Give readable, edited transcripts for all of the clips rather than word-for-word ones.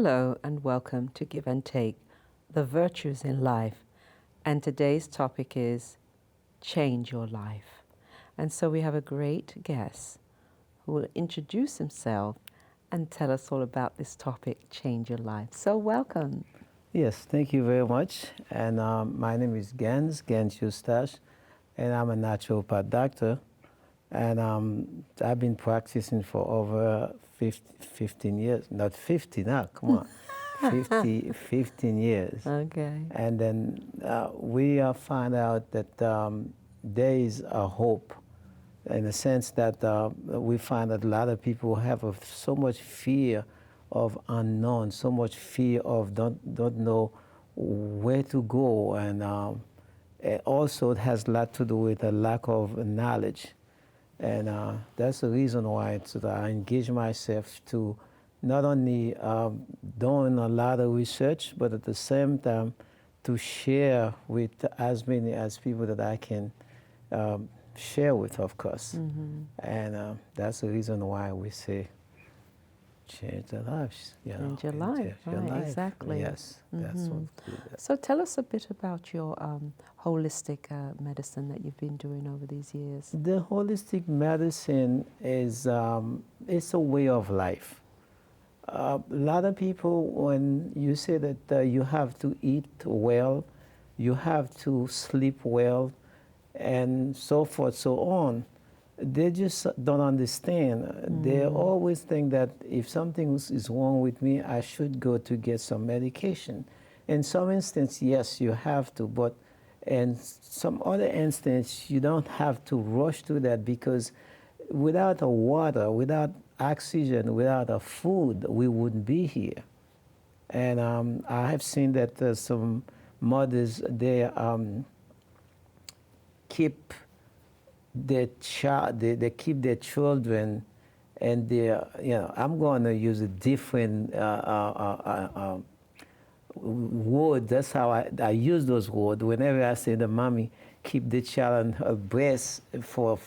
Hello and welcome to Give and Take, the virtues in life. And today's topic is change your life. And so we have a great guest who will introduce himself and tell us all about this topic, change your life. So welcome. Yes, thank you very much. And my name is Geuns Eustace, and I'm a naturopath doctor. And I've been practicing for over 15 years. Not 50 now, come on. 15 years. Okay. And then we find out that there is a hope in the sense that we find that a lot of people have so much fear of unknown, so much fear of don't know where to go, and also it has a lot to do with a lack of knowledge. And that's the reason why I engage myself to not only doing a lot of research, but at the same time to share with as many as people that I can share with, of course. Mm-hmm. And that's the reason why we say change their lives. Change your life, right, exactly. Yes, that's what we do. So tell us a bit about your holistic medicine that you've been doing over these years. The holistic medicine is it's a way of life. A lot of people, when you say that you have to eat well, you have to sleep well, and so forth, so on, they just don't understand. They always think that if something is wrong with me, I should go to get some medication. In some instances, yes, you have to, but in some other instances, you don't have to rush to that, because without a water, without oxygen, without a food, we wouldn't be here. And I have seen that some mothers, they keep their child, they keep their children, and I'm going to use a different word. That's how I use those words. Whenever I say the mommy keep the child on her breast for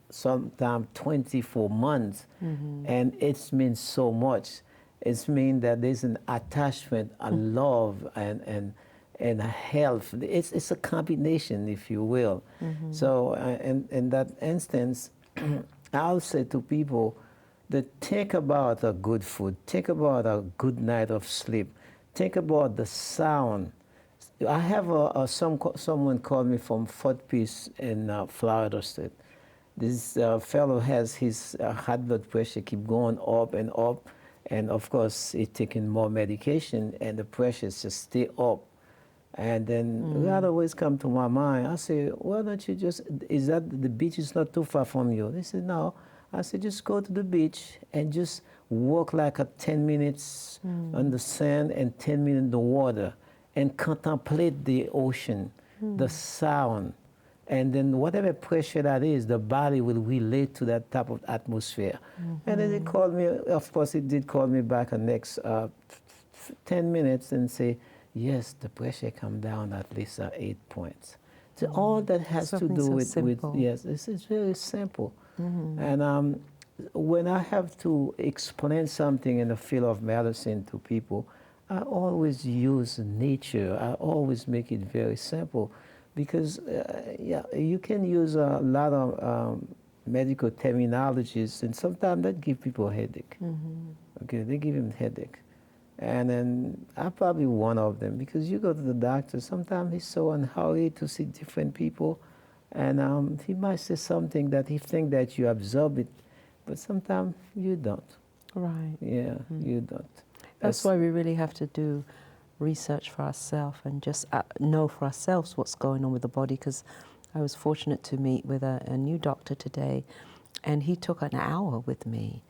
sometimes 24 months, and it means so much. It means that there's an attachment, a love, and a health. It's a combination, if you will. So in that instance, I'll say to people that think about a good food, think about a good night of sleep, think about the sound. I have someone called me from Fort Pierce in Florida State. This fellow has his high blood pressure keep going up, and of course he's taking more medication, and the pressures just stay up. And then a lot of ways come to my mind. I say, why don't you just, is that the beach is not too far from you? They said, no. I said, just go to the beach and just walk like 10 minutes on the sand and 10 minutes in the water, and contemplate the ocean, the sound. And then whatever pressure that is, the body will relate to that type of atmosphere. And then they called me, of course it did call me back the next 10 minutes and say, yes, the pressure come down at least 8 points. So all that has Something to do so with simple. yes, it's very simple. And when I have to explain something in the field of medicine to people, I always use nature. I always make it very simple, because you can use a lot of medical terminologies, and sometimes that give people a headache. Okay, they give him headache. And then I'm probably one of them, because you go to the doctor, sometimes he's so unhurried to see different people, and he might say something that he think that you absorb it, but sometimes you don't. Right. Yeah, you don't. That's why we really have to do research for ourselves and just know for ourselves what's going on with the body, because I was fortunate to meet with a new doctor today, and he took an hour with me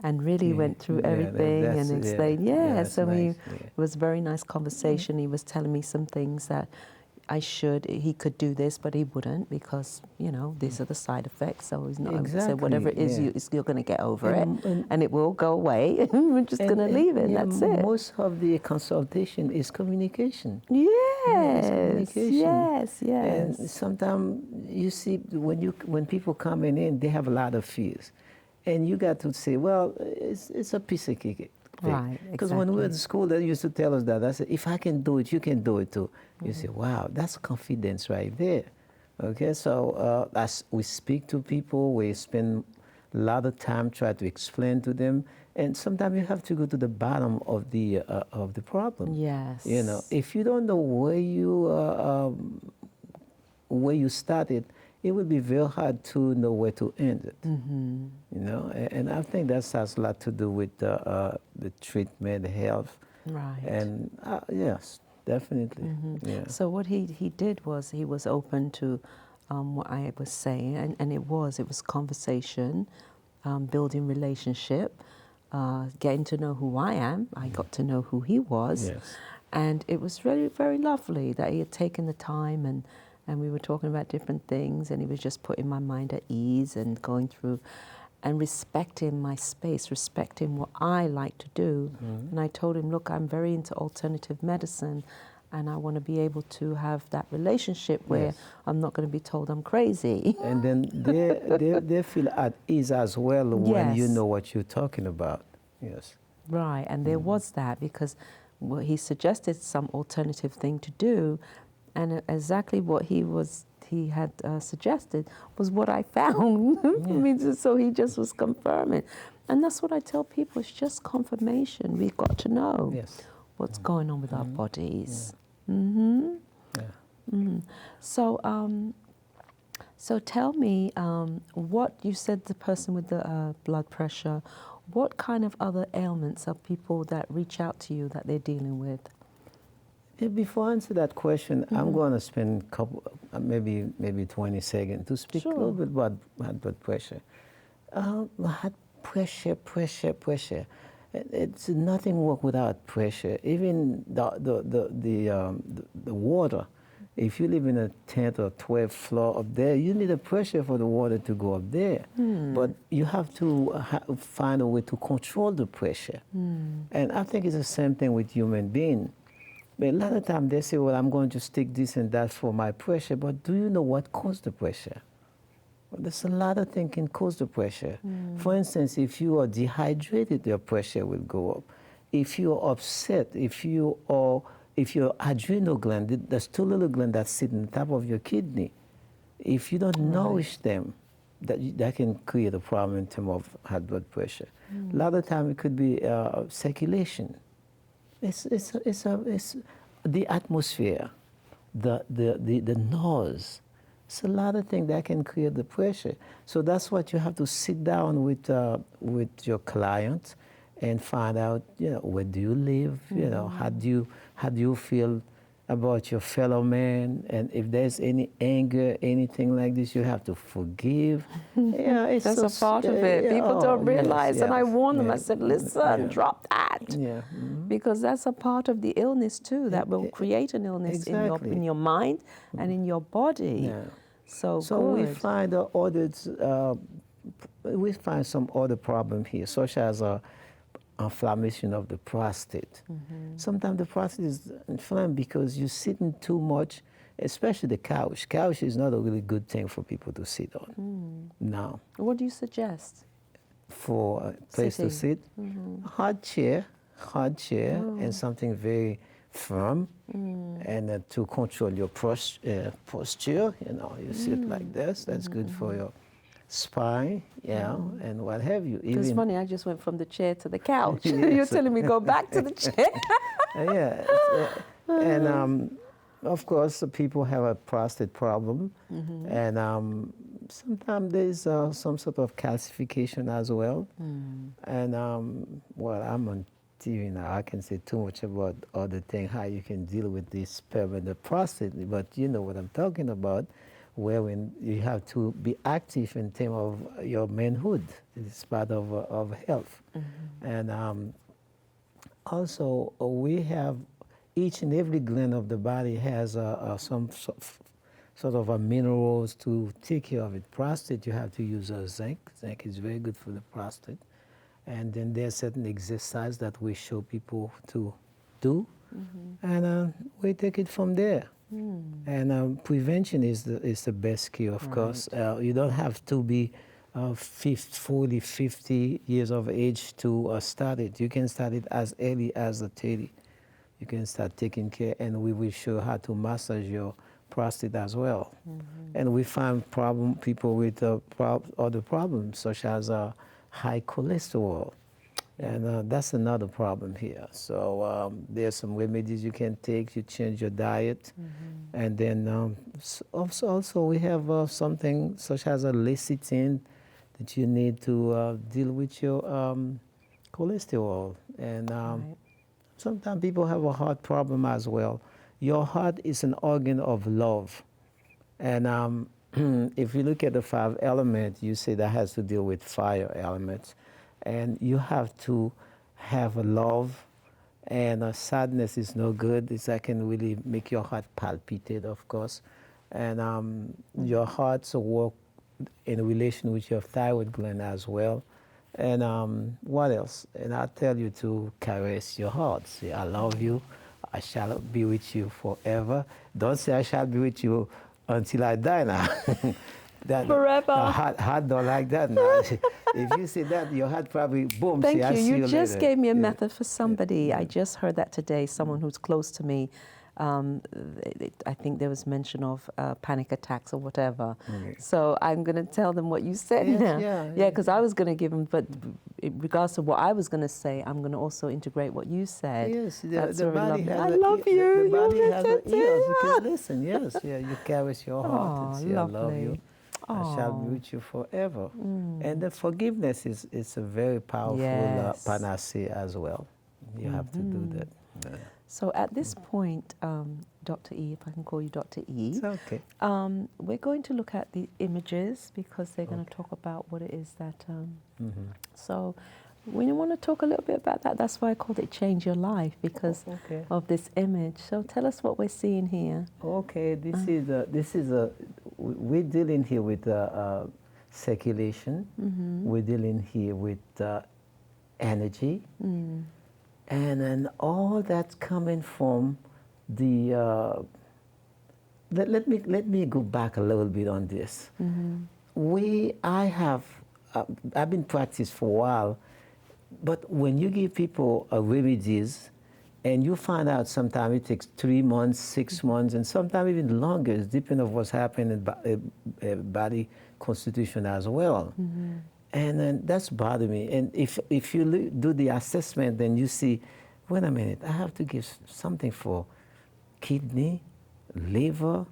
and really went through everything and explained. So nice. It was a very nice conversation. He was telling me some things that he could do this, but he wouldn't, because, these are the side effects. So he's not, so whatever it is, you're going to get over it, and it will go away. We're just going to leave it, and that's it. Most of the consultation is communication. Yes, yes. And sometimes you see, when people coming in, they have a lot of fears. And you got to say, well, it's a piece of cake. thing. Right, Because when we were in exactly. school, they used to tell us that. I said, if I can do it, you can do it too. You say, wow, that's confidence right there. Okay, so as we speak to people, we spend a lot of time trying to explain to them, and sometimes you have to go to the bottom of the problem. Yes. You know, if you don't know where you started, it would be very hard to know where to end it. You know, and I think that has a lot to do with the treatment, the health, Right. and yes, definitely. Yeah. So what he did was he was open to what I was saying, and it was conversation, building relationship, getting to know who I am. I got to know who he was, Yes. and it was really very lovely that he had taken the time, and we were talking about different things, and he was just putting my mind at ease and going through and respecting my space, respecting what I like to do. And I told him, look, I'm very into alternative medicine, and I want to be able to have that relationship where Yes. I'm not going to be told I'm crazy. And then they feel at ease as well when you Yes. know what you're talking about. Yes. Right, and there was that because he suggested some alternative thing to do, and exactly what he had suggested was what I found. I mean, so he just was confirming, and that's what I tell people: it's just confirmation. We've got to know Yes. what's going on with our bodies. Yeah. So, so tell me, what you said the person with the blood pressure. What kind of other ailments are people that reach out to you that they're dealing with? Before I answer that question, I'm going to spend maybe 20 seconds to speak a little bit about blood pressure. Blood pressure. It's nothing work without pressure. Even the water. If you live in a 10th or 12th floor up there, you need a pressure for the water to go up there. But you have to find a way to control the pressure. And I think it's the same thing with human being. But a lot of times they say, well, I'm going to stick this and that for my pressure, but do you know what caused the pressure? Well, there's a lot of things can cause the pressure. For instance, if you are dehydrated, your pressure will go up. If you're upset, if your adrenal gland, there's two little glands that sit on top of your kidney, if you don't nourish them, that can create a problem in terms of high blood pressure. A lot of time it could be circulation. It's the atmosphere, the noise. It's a lot of things that can create the pressure. So that's what you have to sit down with your client and find out, where do you live? How do you feel about your fellow man? And if there's any anger, anything like this, you have to forgive. Yeah, it's That's a part of it. People don't realize, and I warned them. I said, listen, drop that. Yeah. Because that's a part of the illness too, that will create an illness Exactly. in your mind and in your body. Yeah. So we good. find we find some other problem here, such as inflammation of the prostate. Sometimes the prostate is inflamed because you're sitting too much, especially the couch. Couch is not a really good thing for people to sit on. Now, What do you suggest? for a place to sit, hard chair, and something very firm, and to control your posture. You sit like this. That's good for your spine, and what have you. It's Even funny, I just went from the chair to the couch. Yes. You're telling me go back to the chair. and of course, people have a prostate problem, and sometimes there's some sort of calcification as well. And well, I'm on TV now. I can say too much about other things, how you can deal with this permanent prostate, but you know what I'm talking about, where when you have to be active in terms of your manhood. It's part of health. And also, we have each and every gland of the body has some sort of a minerals to take care of it. Prostate, you have to use zinc. Zinc is very good for the prostate. And then there's certain exercise that we show people to do, and we take it from there. And prevention is the best cure, of course. You don't have to be 40, 50 years of age to start it. You can start it as early as 30. You can start taking care, and we will show how to massage your prostate as well. And we find people with other problems, such as high cholesterol. And that's another problem here. So there's some remedies you can take. You change your diet. And then also we have something such as a lecithin that you need to deal with your cholesterol. And sometimes people have a heart problem as well. Your heart is an organ of love. And if you look at the 5 elements, you say that has to deal with fire elements. And you have to have a love, and sadness is no good. That can really make your heart palpitate, of course. And your heart's work in relation with your thyroid gland as well. And what else? And I tell you to caress your heart. Say, I love you. I shall be with you forever. Don't say I shall be with you until I die now. Forever. Heart don't like that now. If you say that, your heart probably, boom, Thank I see you. you You just later. gave me a method for somebody. I just heard that today, someone who's close to me. I think there was mention of panic attacks or whatever. Okay. So I'm going to tell them what you said Yes, now. yeah. Because I was going to give them, but in regards to what I was going to say, I'm going to also integrate what you said. Yes, That's the very body lovely. has I love you. The body You're has ears. You can fantastic. listen. Yes, yeah. You caress your heart and say, I love you. I shall be with you forever. And the forgiveness is a very powerful panacea as well. You have to do that. Yeah. So at this point, Dr. E, if I can call you Dr. E, It's okay. we're going to look at the images because they're going to talk about what it is that. So we want to talk a little bit about that. That's why I called it Change Your Life, because of this image. So tell us what we're seeing here. Okay, this is we're dealing here with circulation. We're dealing here with energy. And then all that's coming from the. Let me go back a little bit on this. I've been practicing for a while, but when you give people remedies, and you find out sometimes it takes 3 months, 6 months, and sometimes even longer, it's depending on what's happening in body constitution as well. And then that's bothering me. And if you do the assessment, then you see, wait a minute, I have to give something for kidney, liver,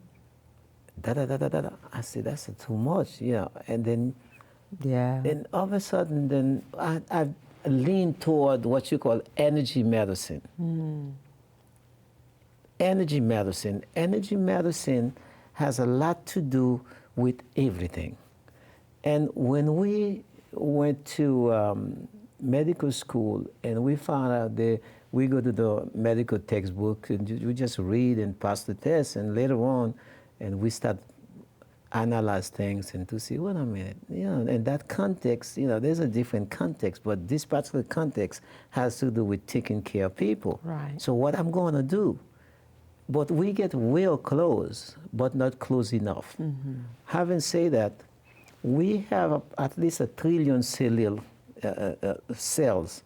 da-da-da-da-da. I say, that's too much, And then then all of a sudden, then I lean toward what you call energy medicine. Energy medicine. Energy medicine has a lot to do with everything. And when we went to medical school and we found out that we go to the medical textbook and we just read and pass the test, and later on, and we start analyze things and to see, wait a minute, in that context, there's a different context, but this particular context has to do with taking care of people. Right. So what I'm going to do, but we get real close, but not close enough. Having said that, we have at least 1 trillion cellular cells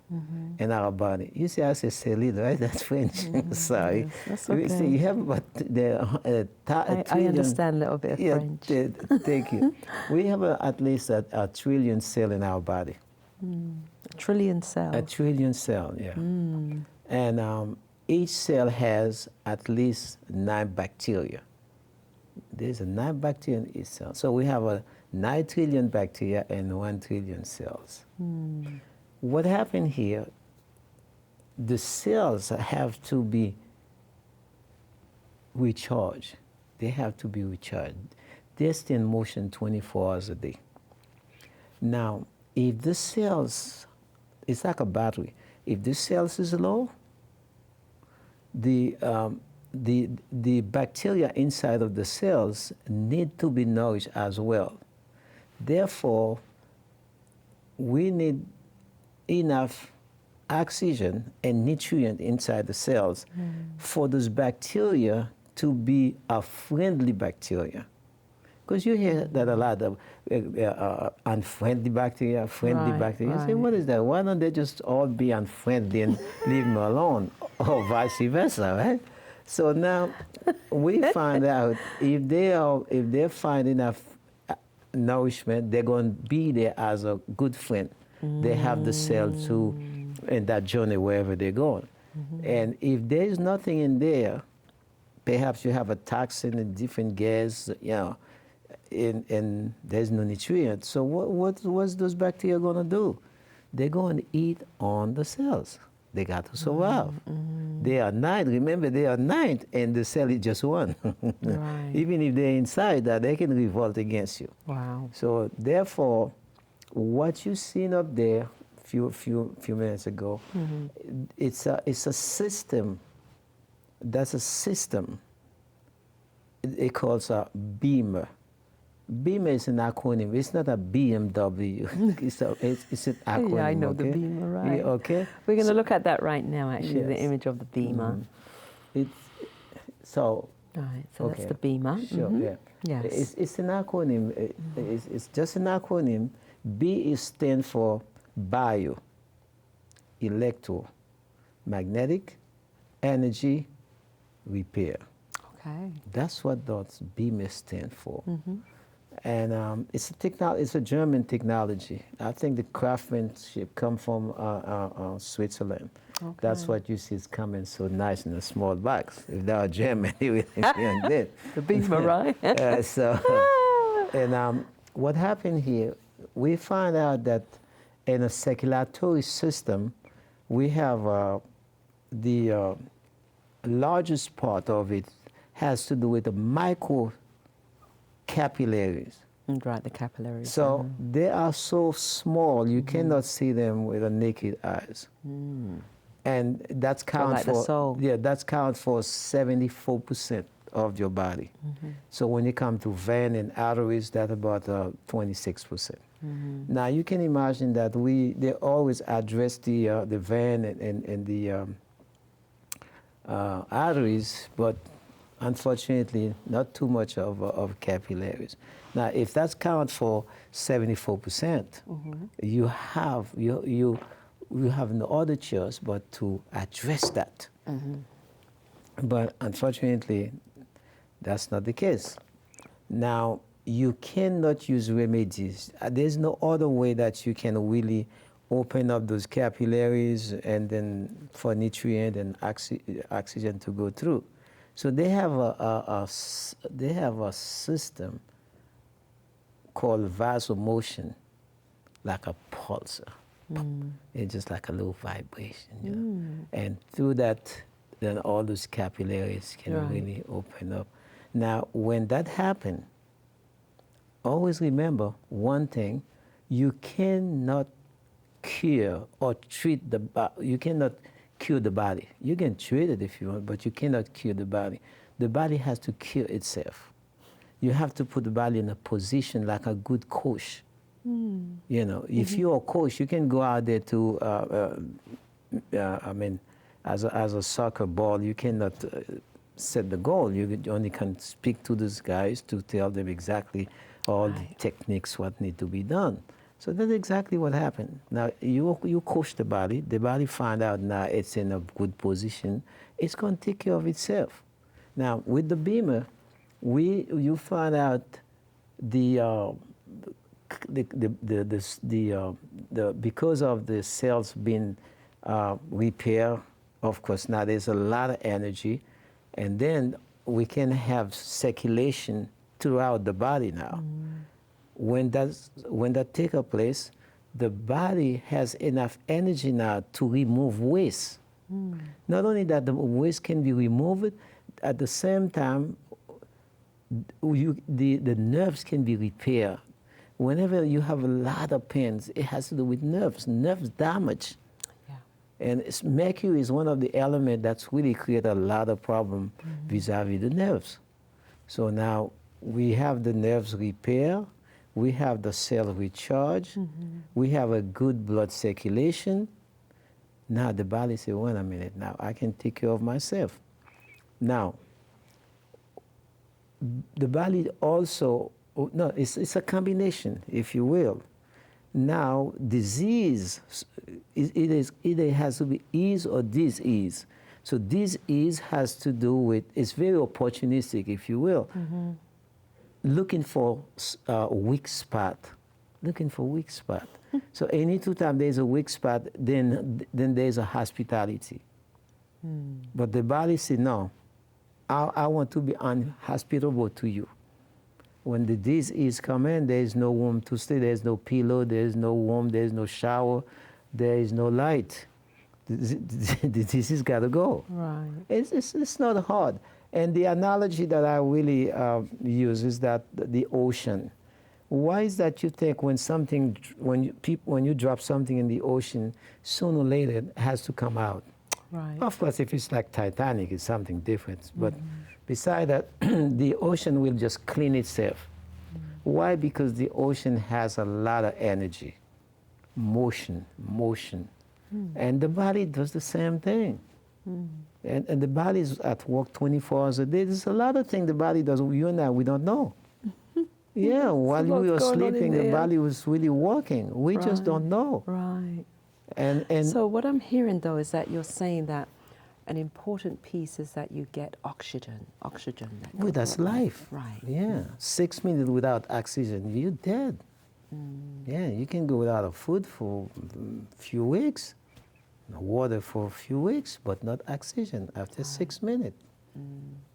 in our body. You see, I say cellular, right? That's French. Sorry. Yes, that's okay. You see, you have about I understand a little bit of French. Thank you. We have at least a trillion cell in our body. A trillion cells. A trillion cell, yeah. And each cell has at least 9 bacteria. There's 9 bacteria in each cell. So we have 9 trillion bacteria and 1 trillion cells. What happened here, the cells have to be recharged. They have to be recharged. They stay in motion 24 hours a day. Now, if the cells, it's like a battery. If the cells is low, the bacteria inside of the cells need to be nourished as well. Therefore, we need enough oxygen and nutrient inside the cells for those bacteria to be a friendly bacteria. Because you hear that a lot of unfriendly bacteria, friendly Right, bacteria. You say, right. what is that? Why don't they just all be unfriendly and leave me alone? Or vice versa, right? So now we find out if they find enough nourishment, they're going to be there as a good friend. They have the cell to in that journey wherever they're going. And if there is nothing in there, perhaps you have a toxin and different gas, you know, and there's no nutrient. So what's those bacteria going to do? They're going to eat on the cells. They got to survive. They are nine. Remember, they are nine, and the cell is just one. Right. Even if they're inside that, they can revolt against you. Wow. So therefore, what you seen up there few minutes ago, it's a system. That's a system. It calls a beamer. Beamer is an acronym. It's not a BMW. it's an acronym. Yeah, I know okay? the beamer, right? Yeah, okay. We're going to look at that right now, actually, the Yes. image of the beamer. It's so. Right, so Okay. that's the beamer. Sure. Yeah. Yes. It's an acronym. It's just an acronym. B is stand for bio, electro, magnetic, energy, repair. Okay. That's what those beamers stand for. And it's a German technology. I think the craftsmanship come from Switzerland. Okay. That's what you see is coming so nice in a small box. If they were German, they would be on this. The beamer, right? What happened here, we find out that in a circulatory system, we have the largest part of it has to do with the micro capillaries. Right, the capillaries. So they are so small you cannot see them with the naked eyes. And that's count like the for soul. that's count for 74% of your body. So when you come to vein and arteries, that's about 26%. Now you can imagine that they always address the vein and the arteries, but unfortunately not too much of capillaries. Now if that's count for 74%, you have no other choice but to address that. But unfortunately, that's not the case. Now, you cannot use remedies. There's no other way that you can really open up those capillaries and then for nutrient and oxygen to go through. So they have a system called vasomotion, like a pulsar. It's just like a little vibration. You know? And through that, then all those capillaries can really open up. Now, when that happens, always remember one thing: you cannot cure or treat the body. You cannot cure the body. You can treat it if you want, but you cannot cure the body. The body has to cure itself. You have to put the body in a position like a good coach. You know, if you're a coach, you can go out there to, as a soccer ball, you cannot set the goal. You only can speak to those guys to tell them exactly all the techniques, what need to be done. So that's exactly what happened. Now, you coach the body find out now it's in a good position, it's going to take care of itself. Now, with the beamer, you find out because of the cells being repaired, of course, now there's a lot of energy, and then we can have circulation throughout the body now. When that takes place, the body has enough energy now to remove waste. Not only that, the waste can be removed, at the same time, the nerves can be repaired. Whenever you have a lot of pains, it has to do with nerves damage. And mercury is one of the elements that's really create a lot of problem vis-a-vis the nerves. So now we have the nerves repair, we have the cell recharge, we have a good blood circulation. Now the body says, wait a minute, now I can take care of myself. Now, the body also Oh, no, it's a combination, if you will. Now, disease, either has to be ease or disease. So disease has to do with, it's very opportunistic, if you will, looking for a weak spot, looking for weak spot. So any time there's a weak spot, then there's a hospitality. But the body said, no, I want to be unhospitable to you. When the disease come in, there is no room to stay. There is no pillow. There is no warmth. There is no shower. There is no light. The disease got to go. Right. It's not hard. And the analogy that I really use is that the ocean. Why is that you think when you drop something in the ocean, sooner or later it has to come out? Right. Of course, if it's like Titanic, it's something different. But beside that, the ocean will just clean itself. Why? Because the ocean has a lot of energy, motion. And the body does the same thing. And the body is at work 24 hours a day. There's a lot of things the body does. You and I, we don't know. Yeah, while we were sleeping, the body was really working. We just don't know. Right. And so what I'm hearing, though, is that you're saying that an important piece is that you get oxygen. Well, that's life. Right. Yeah. 6 minutes without oxygen, you're dead. Yeah, you can go without food for a few weeks, water for a few weeks, but not oxygen. After 6 minutes,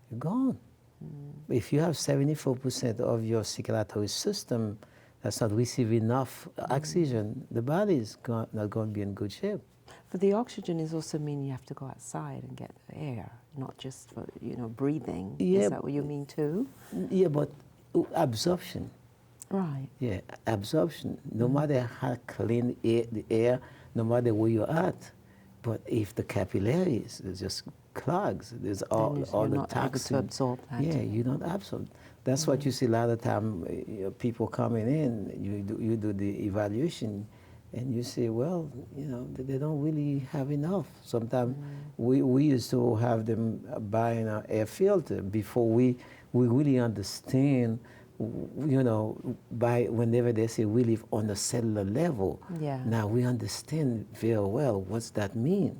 you're gone. If you have 74% of your circulatory system that's not receiving enough oxygen, the body is not going to be in good shape. But the oxygen is also meaning you have to go outside and get the air, not just for, breathing. Yeah. Is that what you mean too? Yeah, but absorption. Right. Yeah, absorption. No matter how clean the air, no matter where you're at, but if the capillaries is just clogs, there's all the toxins. To absorb that. Yeah, you don't absorb. That's what you see a lot of time. People coming in, you do the evaluation, and you say, well, they don't really have enough. Sometimes we used to have them buying an air filter before we really understand. By whenever they say we live on a cellular level, now we understand very well what's that mean.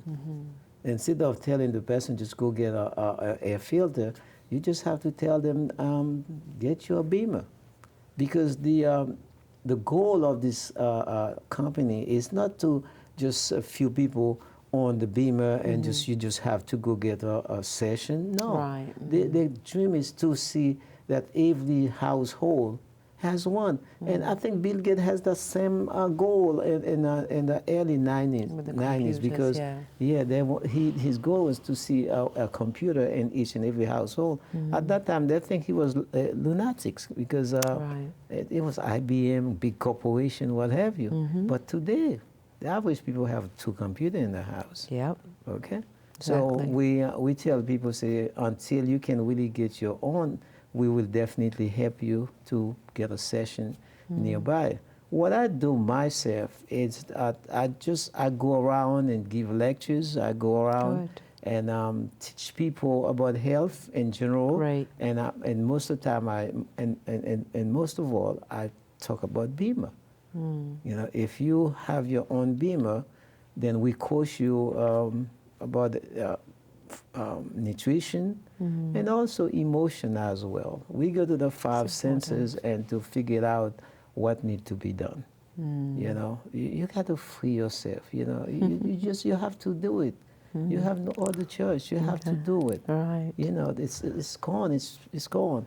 Instead of telling the person just go get a air filter, you just have to tell them get your beamer, because the goal of this company is not to just a few people on the beamer and you just have to go get a session. No, right. The dream is to see that every household has one. And I think Bill Gates has the same goal in the early 90s because his goal was to see a computer in each and every household. At that time, they think he was lunatics because it was IBM, big corporation, what have you. But today, the average people have 2 computers in the house. Yep. Okay? Exactly. So we tell people, say, until you can really get your own, we will definitely help you to get a session nearby. What I do myself is I go around and give lectures. I go around and teach people about health in general. Right. And most of the time and most of all I talk about beamer. If you have your own beamer, then we coach you about nutrition and also emotion as well. We go to the 5 senses and to figure out what needs to be done. You got to free yourself. You have to do it. You have no other choice. You have to do it. Right. It's gone. It's gone.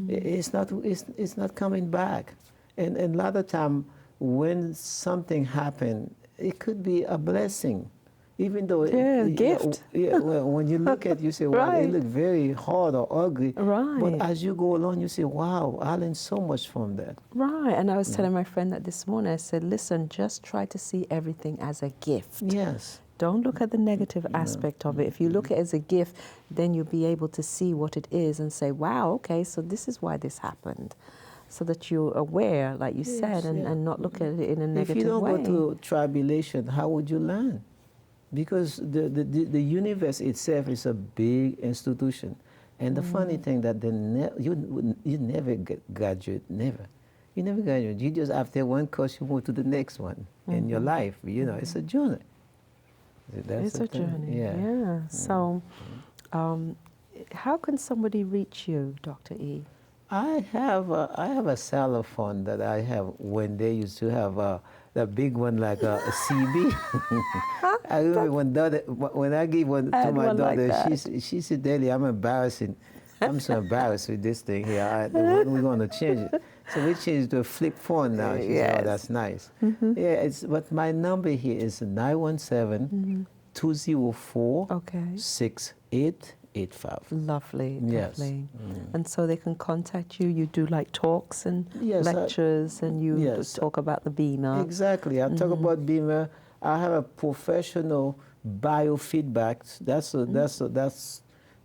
It's not coming back. And a lot of time when something happens, it could be a blessing. Even though gift. When you look at it, you say, wow, it look very hard or ugly. Right. But as you go along, you say, wow, I learned so much from that. Right. And I was telling my friend that this morning. I said, listen, just try to see everything as a gift. Yes. Don't look at the negative aspect of it. If you look at it as a gift, then you'll be able to see what it is and say, wow, okay, so this is why this happened. So that you're aware, like you said, and not look at it in a negative way. If you don't go to tribulation, how would you learn? Because the universe itself is a big institution. And the funny thing that you never graduate, never. You never graduate. You just, after one course, you move to the next one in your life. You know, it's a journey. It's a journey, yeah. So, how can somebody reach you, Dr. E? I have a cellular phone that I have when they used to have the big one like a CB. I remember when I gave one to my daughter, like she said, "Daddy, I'm embarrassing. I'm so embarrassed with this thing here. When we're going to change it?" So we changed to a flip phone now. She said, "Oh, that's nice." Yeah, but my number here is 917-204 6885. Lovely, yes. lovely. And so they can contact you. You do like talks and lectures, and you talk about the Beamer. Exactly. I talk about Beamer. I have a professional biofeedback. That's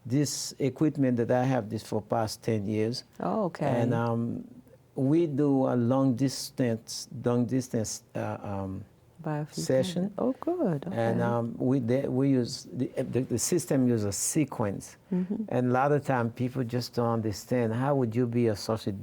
this equipment that I have this for past 10 years. Oh, okay. And we do a long distance session. Oh, good. Okay. And we use the system uses a sequence. And a lot of time people just don't understand how would you be such a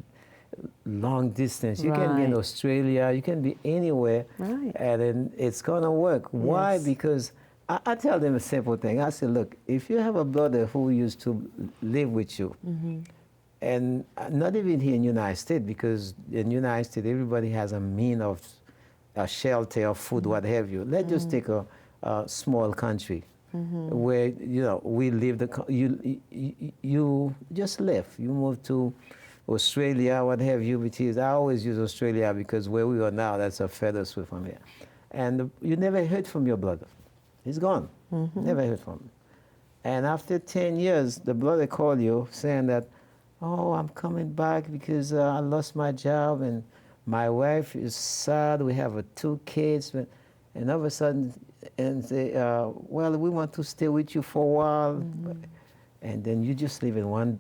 long distance. You can be in Australia, you can be anywhere, and then it's gonna work. Why? Because I tell them a simple thing. I say, look, if you have a brother who used to live with you, and not even here in the United States, because in the United States everybody has a mean of shelter or food, what have you. Let's just take a small country where we live. You just left. You moved to Australia, what have you, which is, I always use Australia because where we are now, that's a feather swim from here. And you never heard from your brother. He's gone. Never heard from him. And after 10 years, the brother called you saying that, oh, I'm coming back because I lost my job and my wife is sad. We have 2 kids. And all of a sudden, and say, well, we want to stay with you for a while. And then you just live in one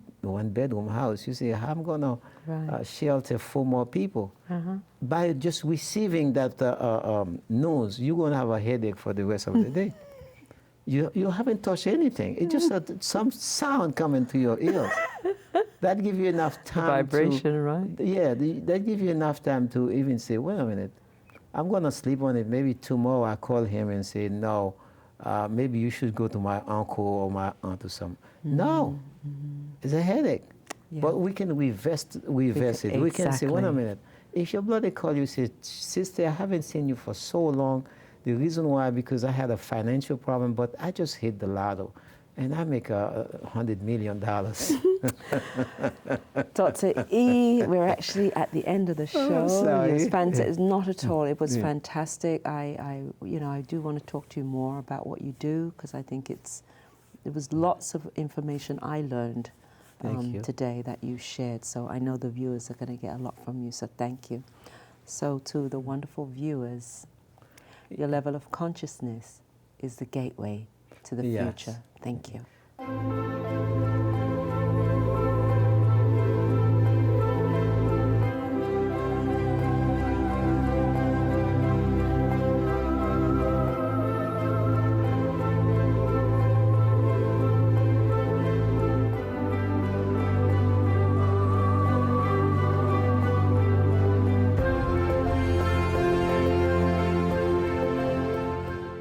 bedroom house. You say, I'm going to shelter 4 more people. By just receiving that news, you're going to have a headache for the rest of the day. You haven't touched anything. It's just some sound coming to your ears. That gives you enough time. Vibration, right? Yeah, that gives you enough time to even say, wait a minute, I'm going to sleep on it. Maybe tomorrow I call him and say, no, maybe you should go to my uncle or my aunt or something. No, it's a headache. But we can reverse it. Exactly. We can say, wait a minute, if your brother calls you and says, sister, I haven't seen you for so long. The reason why, because I had a financial problem, but I just hit the lotto. And I make $100 million. Dr. E, we're actually at the end of the show. Oh, sorry. It's not at all. It was fantastic. I do want to talk to you more about what you do, because I think there was lots of information I learned today that you shared. So I know the viewers are going to get a lot from you. So thank you. So to the wonderful viewers, your level of consciousness is the gateway to the future. Thank you.